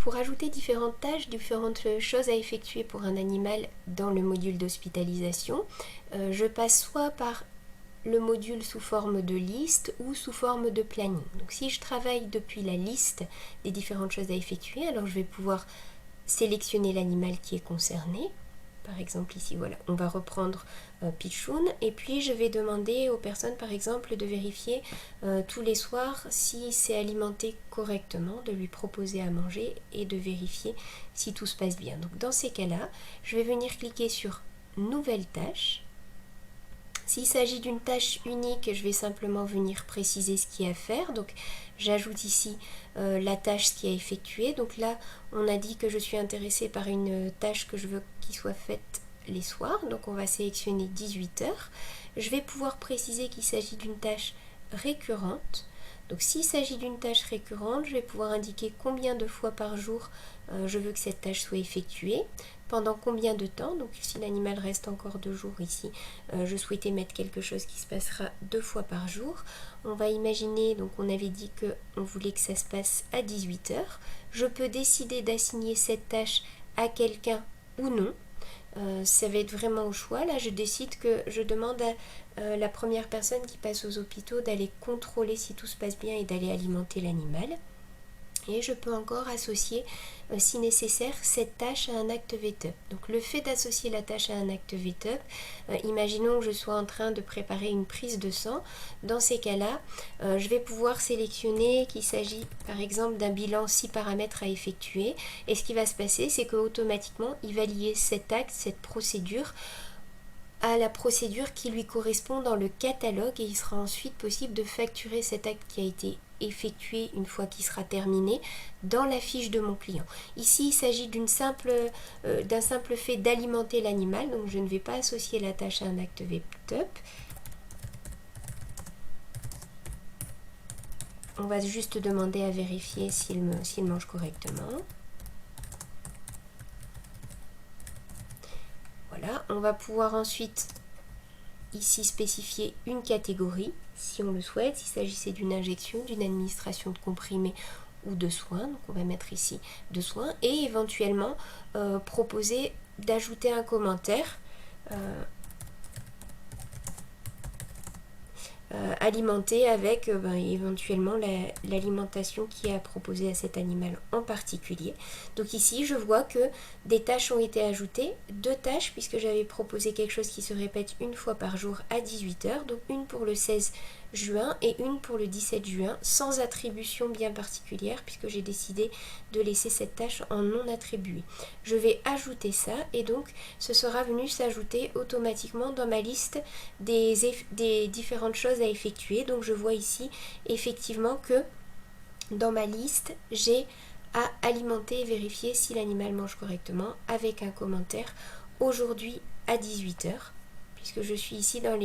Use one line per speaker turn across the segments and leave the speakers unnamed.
Pour ajouter différentes tâches, différentes choses à effectuer pour un animal dans le module d'hospitalisation, je passe soit par le module sous forme de liste ou sous forme de planning. Donc si je travaille depuis la liste des différentes choses à effectuer, alors je vais pouvoir sélectionner l'animal qui est concerné. Par exemple ici, voilà, on va reprendre Pichoun et puis je vais demander aux personnes par exemple de vérifier tous les soirs si c'est alimenté correctement, de lui proposer à manger et de vérifier si tout se passe bien. Donc dans ces cas-là, je vais venir cliquer sur Nouvelle tâche. S'il s'agit d'une tâche unique, je vais simplement venir préciser ce qu'il y a à faire. Donc j'ajoute ici la tâche, ce qui a effectué. Donc là, on a dit que je suis intéressée par une tâche que je veux qu'il soit faite les soirs. Donc on va sélectionner 18 heures. Je vais pouvoir préciser qu'il s'agit d'une tâche récurrente. Donc s'il s'agit d'une tâche récurrente, je vais pouvoir indiquer combien de fois par jour je veux que cette tâche soit effectuée, pendant combien de temps. Donc si l'animal reste encore 2 jours ici, je souhaitais mettre quelque chose qui se passera 2 fois par jour. On va imaginer, donc on avait dit qu'on voulait que ça se passe à 18 heures. Je peux décider d'assigner cette tâche à quelqu'un ou non. Ça va être vraiment au choix. Là, je décide que je demande à la première personne qui passe aux hôpitaux d'aller contrôler si tout se passe bien et d'aller alimenter l'animal. Et je peux encore associer, si nécessaire, cette tâche à un acte VTUP. Donc le fait d'associer la tâche à un acte VTUP, imaginons que je sois en train de préparer une prise de sang. Dans ces cas-là, je vais pouvoir sélectionner qu'il s'agit par exemple d'un bilan 6 paramètres à effectuer. Et ce qui va se passer, c'est qu'automatiquement, il va lier cet acte, cette procédure, à la procédure qui lui correspond dans le catalogue et il sera ensuite possible de facturer cet acte qui a été effectué une fois qu'il sera terminé dans la fiche de mon client. Ici, il s'agit d'un simple fait d'alimenter l'animal, donc je ne vais pas associer la tâche à un acte VTUP. On va juste demander à vérifier s'il mange correctement. Voilà, on va pouvoir ensuite ici spécifier une catégorie si on le souhaite, s'il s'agissait d'une injection, d'une administration de comprimés ou de soins. Donc on va mettre ici de soins et éventuellement proposer d'ajouter un commentaire alimenté avec éventuellement l'alimentation qui est à proposer à cet animal en particulier. Donc ici je vois que des tâches ont été ajoutées, 2 tâches puisque j'avais proposé quelque chose qui se répète une fois par jour à 18 heures, donc une pour le 16 juin et une pour le 17 juin sans attribution bien particulière puisque j'ai décidé de laisser cette tâche en non attribuée. Je vais ajouter ça et donc ce sera venu s'ajouter automatiquement dans ma liste des différentes choses à effectuer. Donc je vois ici effectivement que dans ma liste j'ai à alimenter et vérifier si l'animal mange correctement avec un commentaire aujourd'hui à 18 heures. Puisque je suis ici dans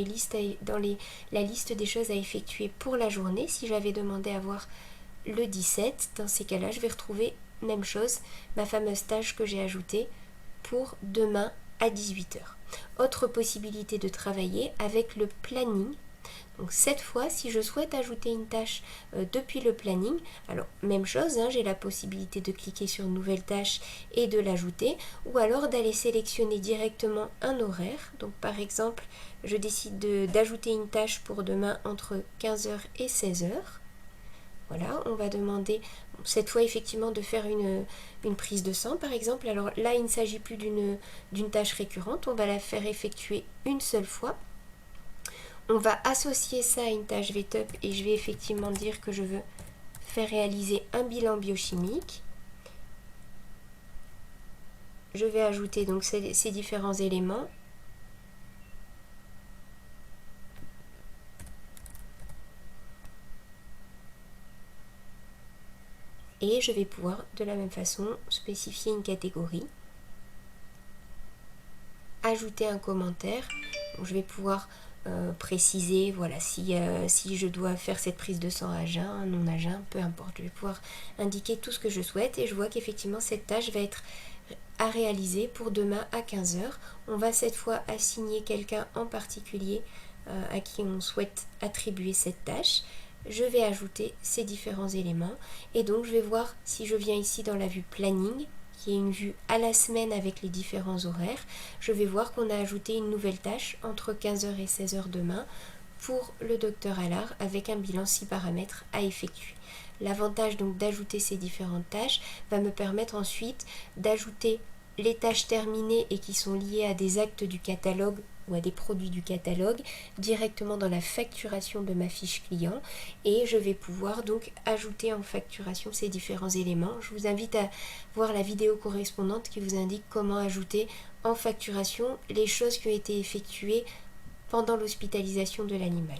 la liste des choses à effectuer pour la journée. Si j'avais demandé à voir le 17, dans ces cas-là, je vais retrouver même chose, ma fameuse tâche que j'ai ajoutée pour demain à 18 heures. Autre possibilité de travailler avec le planning. Donc cette fois, si je souhaite ajouter une tâche depuis le planning, alors même chose, j'ai la possibilité de cliquer sur Nouvelle tâche et de l'ajouter, ou alors d'aller sélectionner directement un horaire. Donc par exemple, je décide d'ajouter une tâche pour demain entre 15 h et 16 h. Voilà, on va demander cette fois effectivement de faire une prise de sang par exemple. Alors là, il ne s'agit plus d'une tâche récurrente, on va la faire effectuer une seule fois. On va associer ça à une tâche VTUP et je vais effectivement dire que je veux faire réaliser un bilan biochimique. Je vais ajouter donc ces différents éléments. Et je vais pouvoir de la même façon spécifier une catégorie, ajouter un commentaire. Donc, je vais pouvoir préciser, voilà, si je dois faire cette prise de sang à jeun, non à jeun, peu importe, je vais pouvoir indiquer tout ce que je souhaite et je vois qu'effectivement cette tâche va être à réaliser pour demain à 15 h. On va cette fois assigner quelqu'un en particulier à qui on souhaite attribuer cette tâche. je vais ajouter ces différents éléments et donc je vais voir si je viens ici dans la vue planning, qui est une vue à la semaine avec les différents horaires, je vais voir qu'on a ajouté une nouvelle tâche entre 15h et 16h demain pour le docteur Allard avec un bilan 6 paramètres à effectuer. L'avantage donc d'ajouter ces différentes tâches va me permettre ensuite d'ajouter les tâches terminées et qui sont liées à des actes du catalogue ou à des produits du catalogue directement dans la facturation de ma fiche client et je vais pouvoir donc ajouter en facturation ces différents éléments. Je vous invite à voir la vidéo correspondante qui vous indique comment ajouter en facturation les choses qui ont été effectuées pendant l'hospitalisation de l'animal.